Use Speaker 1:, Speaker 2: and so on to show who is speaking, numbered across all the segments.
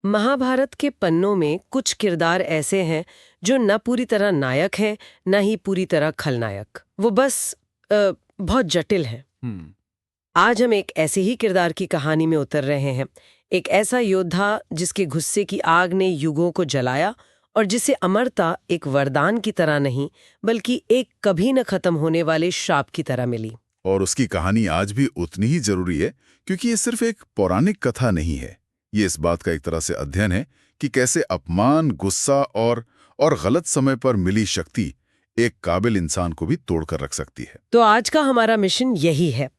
Speaker 1: महाभारत के पन्नों में कुछ किरदार ऐसे हैं जो न पूरी तरह नायक हैं न ही पूरी तरह खलनायक। वो बस बहुत जटिल हैं। आज हम एक ऐसे ही किरदार की कहानी में उतर रहे हैं। एक ऐसा योद्धा जिसके गुस्से की आग ने युगों को जलाया और जिसे अमरता एक वरदान की तरह नहीं बल्कि एक कभी न खत्म होने वाले श्राप की तरह मिली।
Speaker 2: और उसकी कहानी आज भी उतनी ही जरूरी है, क्योंकि ये सिर्फ एक पौराणिक कथा नहीं है। ये इस बात का एक तरह से अध्ययन है कि कैसे अपमान, गुस्सा और गलत समय पर मिली शक्ति एक काबिल इंसान को भी तोड़कर रख सकती है।
Speaker 1: तो आज का हमारा मिशन यही है।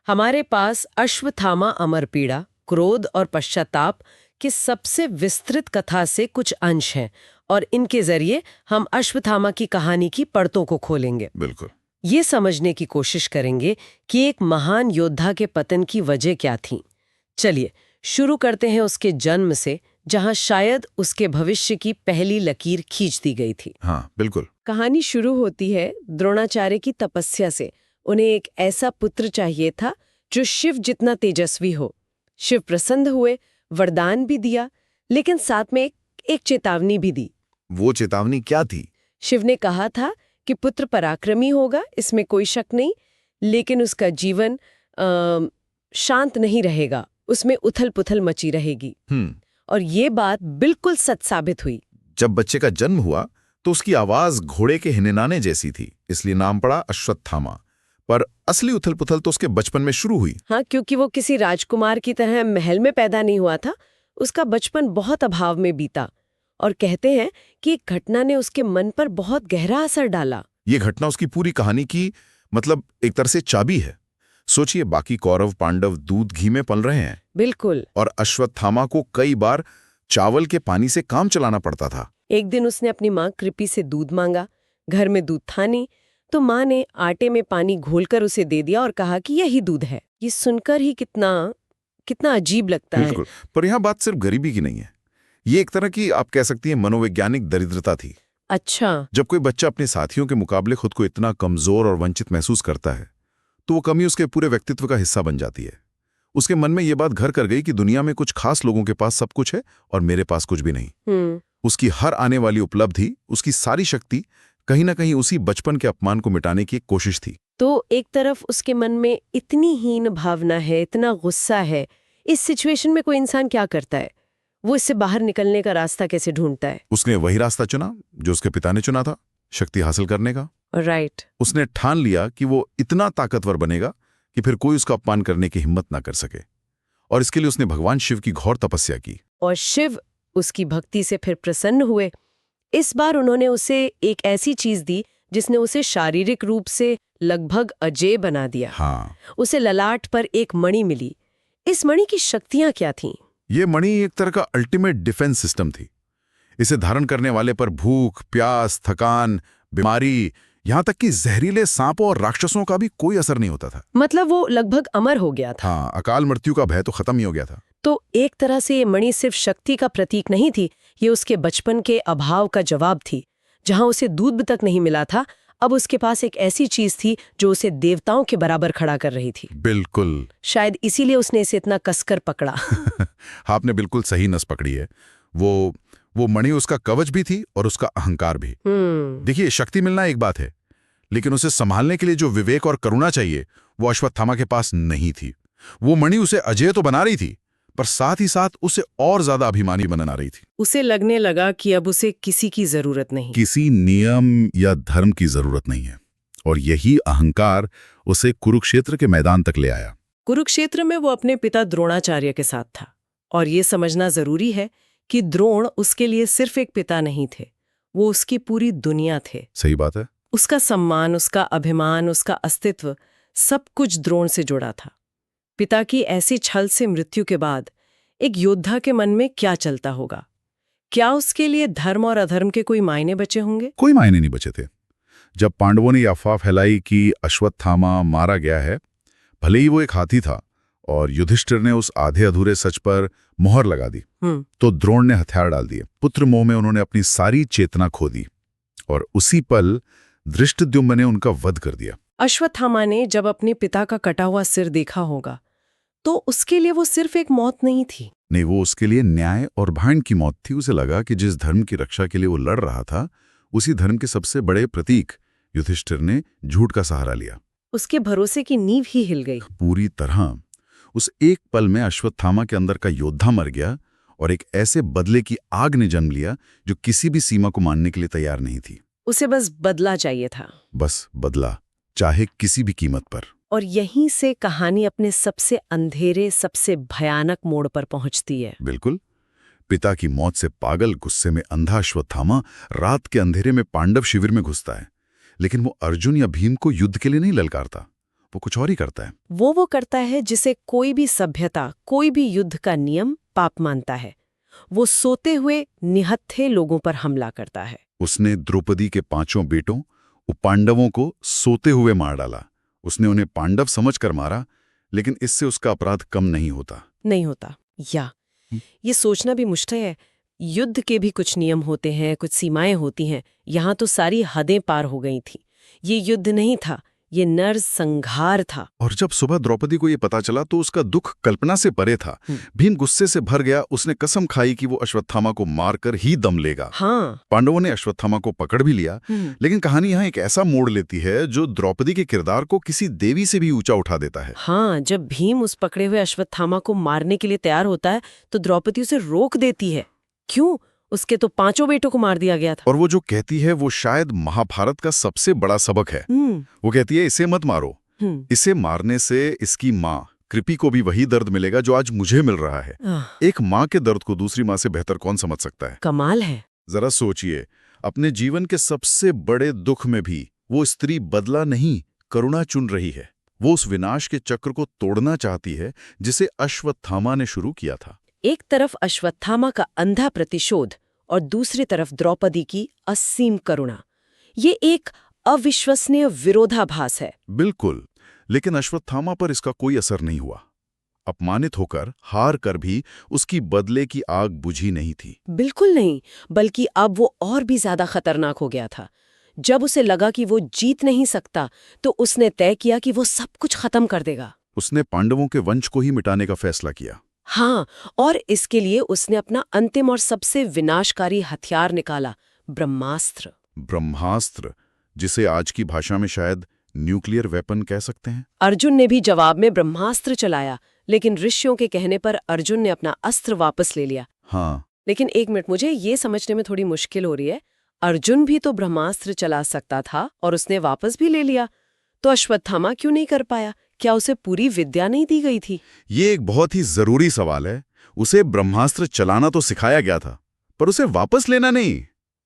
Speaker 1: हमारे पास अश्वत्थामा अमर पीड़ा, क्रोध और पश्चाताप की सबसे विस्तृत कथा से कुछ अंश हैं और इनके जरिए हम अश्वत्थामा की कहानी की परतों को खोलेंगे।
Speaker 2: बिल्कुल।
Speaker 1: ये समझने की कोशिश करेंगे कि एक महान योद्धा के पतन की वजह क्या थी। चलिए शुरू करते हैं उसके जन्म से, जहां शायद उसके भविष्य की पहली लकीर खींच दी गई थी।
Speaker 2: हाँ, बिल्कुल।
Speaker 1: कहानी शुरू होती है द्रोणाचार्य की तपस्या से। उन्हें एक ऐसा पुत्र चाहिए था जो शिव जितना तेजस्वी हो। शिव प्रसन्न हुए, वरदान भी दिया, लेकिन साथ में एक चेतावनी भी दी।
Speaker 2: वो चेतावनी क्या थी?
Speaker 1: शिव ने कहा था कि पुत्र पराक्रमी होगा, इसमें कोई शक नहीं, लेकिन उसका जीवन शांत नहीं रहेगा, उसमें उथल पुथल मची रहेगी। और ये बात बिल्कुल सच साबित हुई।
Speaker 2: जब बच्चे का जन्म हुआ तो उसकी आवाज घोड़े के हिननाने जैसी थी, इसलिए नाम पड़ा अश्वत्थामा। पर असली उथल पुथल तो उसके बचपन में शुरू हुई।
Speaker 1: हाँ, क्योंकि वो किसी राजकुमार की तरह महल में पैदा नहीं हुआ था। उसका बचपन बहुत अभाव में बीता और कहते हैं कि एक घटना ने उसके मन पर बहुत गहरा असर डाला।
Speaker 2: ये घटना उसकी पूरी कहानी की एक तरह से चाबी है। सोचिए, बाकी कौरव पांडव दूध घी में पल रहे हैं।
Speaker 1: बिल्कुल।
Speaker 2: और अश्वत्थामा को कई बार चावल के पानी से काम चलाना पड़ता था।
Speaker 1: एक दिन उसने अपनी माँ कृपि से दूध मांगा। घर में दूध था नहीं, तो माँ ने आटे में पानी घोलकर उसे दे दिया और कहा कि यही दूध है। ये सुनकर ही कितना अजीब लगता है।
Speaker 2: बिल्कुल। पर यहाँ बात सिर्फ गरीबी की नहीं है। ये एक तरह की, आप कह सकती हैं, मनोवैज्ञानिक दरिद्रता थी।
Speaker 1: अच्छा।
Speaker 2: जब कोई बच्चा अपने साथियों के मुकाबले खुद को इतना कमजोर और वंचित महसूस करता है तो वो कमी उसके पूरे व्यक्तित्व का हिस्सा बन जाती है। उसके मन में ये बात घर कर गई कि दुनिया में कुछ खास लोगों के पास सब कुछ है और मेरे पास कुछ भी नहीं। उसकी हर आने वाली उपलब्धि, उसकी सारी शक्ति कहीं ना कहीं उसी बचपन के अपमान को मिटाने की एक कोशिश थी।
Speaker 1: तो एक तरफ उसके मन में इतनी हीन भावना है, इतना गुस्सा है। इस सिचुएशन में कोई इंसान क्या करता है? वो इससे बाहर निकलने का रास्ता कैसे ढूंढता है?
Speaker 2: उसने वही रास्ता चुना जो उसके पिता ने चुना था, शक्ति हासिल करने का।
Speaker 1: राइट।
Speaker 2: उसने ठान लिया कि वो इतना ताकतवर बनेगा कि फिर कोई उसका अपमान करने की हिम्मत ना कर सके। और इसके लिए उसने भगवान शिव की घोर तपस्या की।
Speaker 1: और शिव उसकी भक्ति से फिर प्रसन्न हुए। इस बार उन्होंने उसे एक ऐसी चीज दी जिसने उसे शारीरिक रूप से लगभग अजेय बना दिया।
Speaker 2: हाँ।
Speaker 1: उसे ललाट पर एक मणि मिली। इस मणि की शक्तियां क्या थीं?
Speaker 2: ये मणि एक तरह का अल्टीमेट डिफेंस सिस्टम थी। इसे धारण करने वाले पर भूख, प्यास, थकान, बीमारी, यहाँ तक कि जहरीले सांपों और राक्षसों का भी कोई असर नहीं होता था।
Speaker 1: मतलब वो लगभग अमर हो गया था।
Speaker 2: हाँ, अकाल मृत्यु का भय तो खत्म ही हो गया था।
Speaker 1: तो एक तरह से ये मणि सिर्फ शक्ति का प्रतीक नहीं थी, ये उसके बचपन के अभाव का जवाब थी। जहां उसे दूध तक नहीं मिला था, अब उसके पास एक ऐसी चीज थी जो उसे देवताओं के बराबर खड़ा कर रही थी।
Speaker 2: बिल्कुल।
Speaker 1: शायद इसीलिए उसने इसे इतना कसकर पकड़ा।
Speaker 2: आपने बिल्कुल सही नस पकड़ी है। वो मणि उसका कवच भी थी और उसका अहंकार भी। देखिए, शक्ति मिलना एक बात है, लेकिन उसे संभालने के लिए जो विवेक और करुणा चाहिए वो अश्वत्थामा के पास नहीं थी। वो मणि उसे अजेय तो बना रही थी, पर साथ ही साथ उसे और ज्यादा अभिमानी बना रही थी।
Speaker 1: उसे लगने लगा कि अब उसे किसी की जरूरत नहीं,
Speaker 2: किसी नियम या धर्म की जरूरत नहीं है। और यही अहंकार उसे कुरुक्षेत्र के मैदान तक ले आया।
Speaker 1: कुरुक्षेत्र में वो अपने पिता द्रोणाचार्य के साथ था। और ये समझना जरूरी है कि द्रोण उसके लिए सिर्फ एक पिता नहीं थे, वो उसकी पूरी दुनिया थे।
Speaker 2: सही बात है।
Speaker 1: उसका सम्मान, उसका अभिमान, उसका अस्तित्व, सब कुछ द्रोण से जुड़ा था। पिता की ऐसी छल से मृत्यु के बाद एक योद्धा के मन में क्या चलता होगा? क्या उसके लिए धर्म और अधर्म के कोई मायने बचे होंगे?
Speaker 2: कोई मायने नहीं बचे थे। जब पांडवों ने अफवाह फैलाई कि अश्वत्थामा मारा गया है, भले ही वो एक हाथी था, और युधिष्ठिर ने उस आधे अधूरे सच पर मोहर लगा दी, तो द्रोण ने हथियार डाल दिए। पुत्र मोह में उन्होंने अपनी सारी चेतना खो दी और उसी पल धृष्टद्युम्न ने उनका वध कर दिया।
Speaker 1: अश्वत्थामा ने जब अपने पिता का कटा हुआ सिर देखा होगा तो उसके लिए वो सिर्फ एक मौत नहीं थी।
Speaker 2: नहीं, वो उसके लिए न्याय और भान की मौत थी। उसे लगा कि जिस धर्म की रक्षा के लिए वो लड़ रहा था, उसी धर्म के सबसे बड़े प्रतीक युधिष्ठिर ने झूठ का सहारा लिया।
Speaker 1: उसके भरोसे की नींव ही हिल गई
Speaker 2: पूरी तरह। उस एक पल में अश्वत्थामा के अंदर का योद्धा मर गया और एक ऐसे बदले की आग ने जन्म लिया जो किसी भी सीमा को मानने के लिए तैयार नहीं थी।
Speaker 1: उसे बस बदला चाहिए था,
Speaker 2: बस बदला, चाहे किसी भी कीमत पर।
Speaker 1: और यहीं से कहानी अपने सबसे अंधेरे, सबसे भयानक मोड़ पर पहुंचती है।
Speaker 2: बिल्कुल। पिता की मौत से पागल, गुस्से में अंधा अश्वत्थामा रात के अंधेरे में पांडव शिविर में घुसता है। लेकिन वो अर्जुन या भीम को युद्ध के लिए नहीं ललकारता, वो कुछ और ही करता है।
Speaker 1: वो करता है जिसे कोई भी सभ्यता, कोई भी युद्ध का नियम पाप मानता है। वो सोते हुए निहत्थे लोगों पर हमला करता है।
Speaker 2: उसने द्रौपदी के 5 बेटों पांडवों को सोते हुए मार डाला। उसने उन्हें पांडव समझकर मारा, लेकिन इससे उसका अपराध कम नहीं होता।
Speaker 1: या ये सोचना भी मुश्किल है। युद्ध के भी कुछ नियम होते हैं, कुछ सीमाएं होती हैं। यहाँ तो सारी हदें पार हो गई थी। ये युद्ध नहीं था, ये नरसंहार था।
Speaker 2: और जब सुबह द्रौपदी को ये पता चला तो उसका दुख कल्पना से परे था। भीम गुस्से से भर गया। उसने कसम खाई कि वो अश्वत्थामा को मारकर ही दम लेगा।
Speaker 1: हाँ।
Speaker 2: पांडवों ने अश्वत्थामा को पकड़ भी लिया। लेकिन कहानी यहाँ एक ऐसा मोड़ लेती है जो द्रौपदी के किरदार को किसी देवी से भी ऊंचा उठा देता है।
Speaker 1: हाँ, जब भीम उस पकड़े हुए अश्वत्थामा को मारने के लिए तैयार होता है तो द्रौपदी उसे रोक देती है। क्यों? उसके तो 5 बेटों को मार दिया गया था।
Speaker 2: और वो जो कहती है वो शायद महाभारत का सबसे बड़ा सबक है। वो कहती है, इसे मत मारो। इसे मारने से इसकी माँ कृपि को भी वही दर्द मिलेगा जो आज मुझे मिल रहा है। एक माँ के दर्द को दूसरी माँ से बेहतर कौन समझ सकता है?
Speaker 1: कमाल है।
Speaker 2: जरा सोचिए, अपने जीवन के सबसे बड़े दुख में भी वो स्त्री बदला नहीं, करुणा चुन रही है। वो उस विनाश के चक्र को तोड़ना चाहती है जिसे अश्वत्थामा ने शुरू किया था।
Speaker 1: एक तरफ अश्वत्थामा का अंधा प्रतिशोध और दूसरी तरफ द्रौपदी की असीम करुणा। ये एक अविश्वसनीय विरोधाभास है।
Speaker 2: बिल्कुल। लेकिन अश्वत्थामा पर इसका कोई असर नहीं हुआ। अपमानित होकर, हार कर भी उसकी बदले की आग बुझी नहीं थी।
Speaker 1: बिल्कुल नहीं, बल्कि अब वो और भी ज्यादा खतरनाक हो गया था। जब उसे लगा कि वो जीत नहीं सकता तो उसने तय किया कि वो सब कुछ खत्म कर देगा।
Speaker 2: उसने पांडवों के वंश को ही मिटाने का फैसला किया।
Speaker 1: हाँ, और इसके लिए उसने अपना अंतिम और सबसे विनाशकारी हथियार निकाला, ब्रह्मास्त्र।
Speaker 2: ब्रह्मास्त्र, जिसे आज की भाषा में शायद न्यूक्लियर वेपन कह सकते हैं।
Speaker 1: अर्जुन ने भी जवाब में ब्रह्मास्त्र चलाया, लेकिन ऋषियों के कहने पर अर्जुन ने अपना अस्त्र वापस ले लिया।
Speaker 2: हाँ।
Speaker 1: लेकिन एक मिनट, मुझे ये समझने में थोड़ी मुश्किल हो रही है। अर्जुन भी तो ब्रह्मास्त्र चला सकता था और उसने वापस भी ले लिया, तो अश्वत्थामा क्यों नहीं कर पाया? क्या उसे पूरी विद्या नहीं दी गई थी?
Speaker 2: ये एक बहुत ही जरूरी सवाल है। उसे ब्रह्मास्त्र चलाना तो सिखाया गया था, पर उसे वापस लेना नहीं।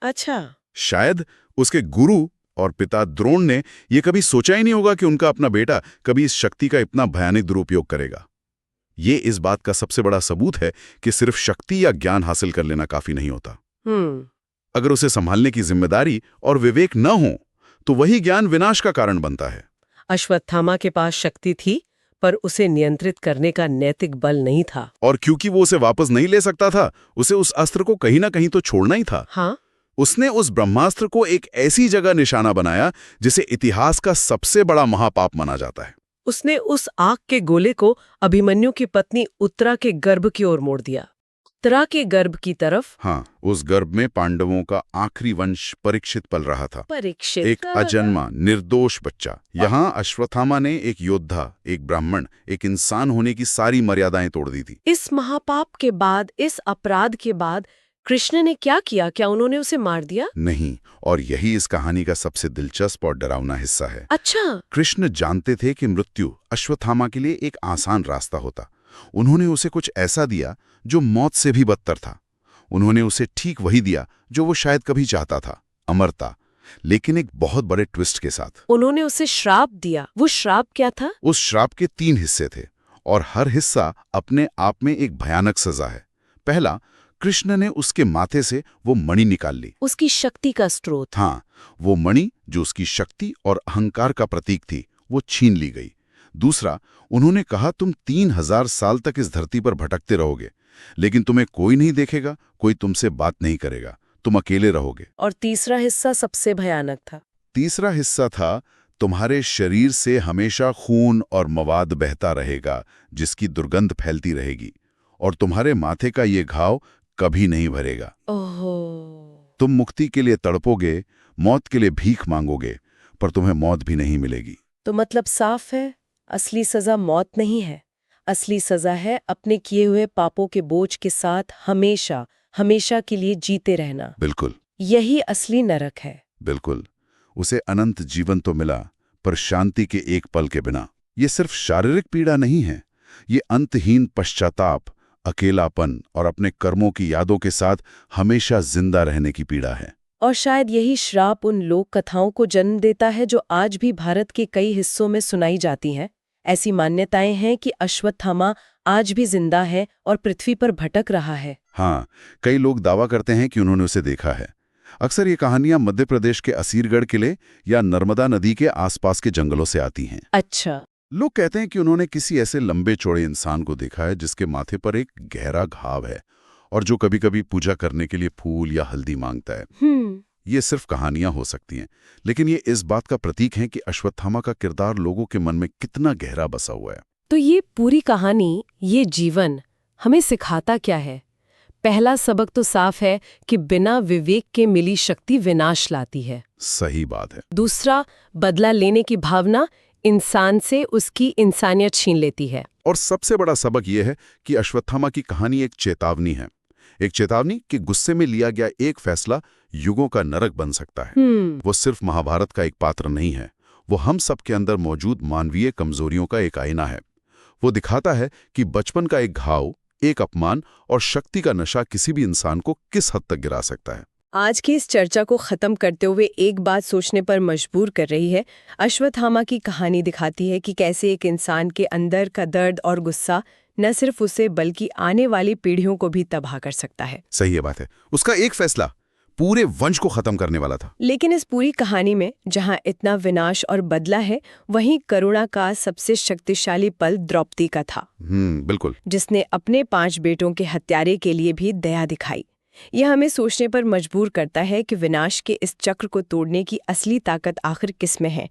Speaker 1: अच्छा।
Speaker 2: शायद उसके गुरु और पिता द्रोण ने यह कभी सोचा ही नहीं होगा कि उनका अपना बेटा कभी इस शक्ति का इतना भयानक दुरुपयोग करेगा। ये इस बात का सबसे बड़ा सबूत है कि सिर्फ शक्ति या ज्ञान हासिल कर लेना काफी नहीं होता। अगर उसे संभालने की जिम्मेदारी और विवेक न हो तो वही ज्ञान विनाश का कारण बनता है।
Speaker 1: अश्वत्थामा के पास शक्ति थी, पर उसे नियंत्रित करने का नैतिक बल नहीं था।
Speaker 2: और क्योंकि वो उसे वापस नहीं ले सकता था, उसे उस अस्त्र को कहीं ना कहीं तो छोड़ना ही था।
Speaker 1: हाँ?
Speaker 2: उसने उस ब्रह्मास्त्र को एक ऐसी जगह निशाना बनाया जिसे इतिहास का सबसे बड़ा महापाप माना जाता है।
Speaker 1: उसने उस आग के गोले को अभिमन्यु की पत्नी उत्तरा के गर्भ की ओर मोड़ दिया। उत्तरा के गर्भ की तरफ।
Speaker 2: हाँ, उस गर्भ में पांडवों का आखिरी वंश परीक्षित पल रहा था।
Speaker 1: परीक्षित,
Speaker 2: एक अजन्मा निर्दोष बच्चा। यहाँ अश्वत्थामा ने एक योद्धा, एक ब्राह्मण, एक इंसान होने की सारी मर्यादाएं तोड़ दी थी।
Speaker 1: इस महापाप के बाद, इस अपराध के बाद कृष्ण ने क्या किया? क्या उन्होंने उसे मार दिया?
Speaker 2: नहीं, और यही इस कहानी का सबसे दिलचस्प और डरावना हिस्सा है।
Speaker 1: अच्छा।
Speaker 2: कृष्ण जानते थे कि मृत्यु अश्वत्थामा के लिए एक आसान रास्ता होता। उन्होंने उसे कुछ ऐसा दिया जो मौत से भी बदतर था। उन्होंने उसे ठीक वही दिया जो वो शायद कभी चाहता था, अमरता, लेकिन एक बहुत बड़े ट्विस्ट के साथ।
Speaker 1: उन्होंने उसे श्राप दिया। वो श्राप क्या था?
Speaker 2: उस श्राप के 3 हिस्से थे और हर हिस्सा अपने आप में एक भयानक सजा है। पहला, कृष्ण ने उसके माथे से वो मणि निकाल ली,
Speaker 1: उसकी शक्ति का स्रोत।
Speaker 2: हाँ, वो मणि जो उसकी शक्ति और अहंकार का प्रतीक थी, वो छीन ली गई। दूसरा, उन्होंने कहा तुम 3000 साल तक इस धरती पर भटकते रहोगे, लेकिन तुम्हें कोई नहीं देखेगा, कोई तुमसे बात नहीं करेगा, तुम अकेले रहोगे।
Speaker 1: और तीसरा हिस्सा सबसे भयानक था।
Speaker 2: तीसरा हिस्सा था तुम्हारे शरीर से हमेशा खून और मवाद बहता रहेगा, जिसकी दुर्गंध फैलती रहेगी, और तुम्हारे माथे का ये घाव कभी नहीं भरेगा।
Speaker 1: ओहो।
Speaker 2: तुम मुक्ति के लिए तड़पोगे, मौत के लिए भीख मांगोगे, पर तुम्हें मौत भी नहीं मिलेगी।
Speaker 1: तो मतलब साफ है, असली सजा मौत नहीं है। असली सजा है अपने किए हुए पापों के बोझ के साथ हमेशा हमेशा के लिए जीते रहना।
Speaker 2: बिल्कुल,
Speaker 1: यही असली नरक है।
Speaker 2: बिल्कुल। उसे अनंत जीवन तो मिला, पर शांति के एक पल के बिना। ये सिर्फ शारीरिक पीड़ा नहीं है, ये अंतहीन पश्चाताप, अकेलापन और अपने कर्मों की यादों के साथ हमेशा जिंदा रहने की पीड़ा है।
Speaker 1: और शायद यही श्राप उन लोक कथाओं को जन्म देता है जो आज भी भारत के कई हिस्सों में सुनाई जाती हैं। ऐसी मान्यताएं हैं कि अश्वत्थामा आज भी जिंदा है और पृथ्वी पर भटक रहा है।
Speaker 2: हाँ, कई लोग दावा करते हैं कि उन्होंने उसे देखा है। अक्सर ये कहानियां मध्य प्रदेश के असीरगढ़ किले या नर्मदा नदी के आसपास के जंगलों से आती हैं।
Speaker 1: अच्छा।
Speaker 2: लोग कहते हैं कि उन्होंने किसी ऐसे लंबे चौड़े इंसान को देखा है जिसके माथे पर एक गहरा घाव है और जो कभी-कभी पूजा करने के लिए फूल या हल्दी मांगता है। ये सिर्फ कहानियां हो सकती हैं, लेकिन ये इस बात का प्रतीक है कि अश्वत्थामा का किरदार लोगों के मन में कितना गहरा बसा हुआ है।
Speaker 1: तो ये पूरी कहानी, ये जीवन हमें सिखाता क्या है? पहला सबक तो साफ है कि बिना विवेक के मिली शक्ति विनाश लाती है।
Speaker 2: सही बात है।
Speaker 1: दूसरा, बदला लेने की भावना इंसान से उसकी इंसानियत छीन लेती है।
Speaker 2: और सबसे बड़ा सबक यह है कि अश्वत्थामा की कहानी एक चेतावनी है। एक चेतावनी कि गुस्से में लिया गया एक फैसला युगों का नरक बन सकता है। वो सिर्फ महाभारत का एक पात्र नहीं है, वो हम सब के अंदर मौजूद मानवीय कमजोरियों का एक आईना है। वो दिखाता है कि बचपन का एक घाव, एक अपमान और शक्ति का नशा किसी भी इंसान को किस हद तक गिरा सकता है।
Speaker 1: आज की इस चर्चा को खत्म करते हुए एक बात सोचने पर मजबूर कर रही है। अश्वत्थामा की कहानी दिखाती है कि कैसे एक इंसान के अंदर का दर्द और गुस्सा न सिर्फ उसे बल्कि आने वाली पीढ़ियों को भी तबाह कर सकता है।
Speaker 2: सही है बात है। उसका एक फैसला पूरे वंश को खत्म करने वाला था।
Speaker 1: लेकिन इस पूरी कहानी में जहां इतना विनाश और बदला है, वहीं करुणा का सबसे शक्तिशाली पल द्रौपदी का था।
Speaker 2: बिल्कुल।
Speaker 1: जिसने अपने 5 बेटों के हत्यारे के लिए भी दया दिखाई। यह हमें सोचने पर मजबूर करता है कि विनाश के इस चक्र को तोड़ने की असली ताकत आखिर किस में है